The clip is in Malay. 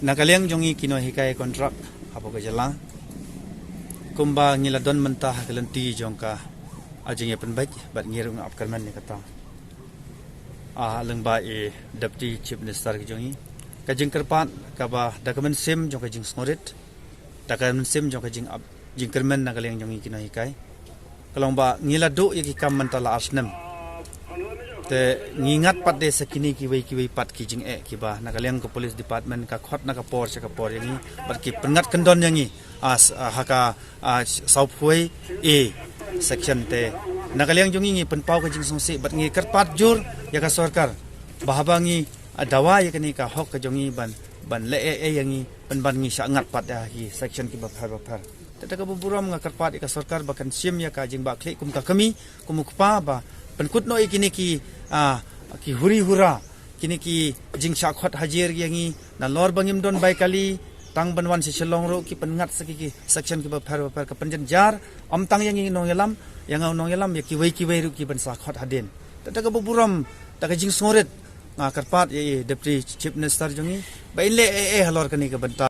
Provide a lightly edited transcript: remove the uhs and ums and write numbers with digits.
Nakaliang jongi kino hikai kontrak hapo ka jalang. Kumba ngiladon mentah kalanti jongka ajing ya penbaik bat ngirung apkarman ni kata. Lengba deputy chief minister ki jongi. Kajing kerpat kaba dokumen sim jong kajing snorit. Dokumen sim jong kajing kermen nakaliang jongi kino hikai. Kalau ba ngilado ya ki kam mentala arsnem. Te ngingat pat de sakini kiwai pat kijing kiba nakaliang ko police department ka khot na ka por yang ni bat ki pengat kendon yang ni haka sauphui section te nakaliang jongi ngi penpau ka jing songsi bat ngi kerpat jur ya ka sarkar bahabangi dawa ya kani ka hok ka jongi ban le yang ni penban ngi sangat pat ya hi section ki bapar tetapi buburam nga kerpat ka sarkar bakan sim ya ka jing ba klik kum ka kami kumukpa ba penkut no ikini ki huri hura kini ki jing shakhot hajir yangi na lor bangim don bai kali tang banwan si chelong ro ki pengat ki section ki bapar ka penjen jar tang yangi nong yalam yang nong yalam ya ki wai ru ki ban shakhot hadin tata ka buram ta ka jing soret kerpat ye deputy chief minister jongi bai le halor kani ka banta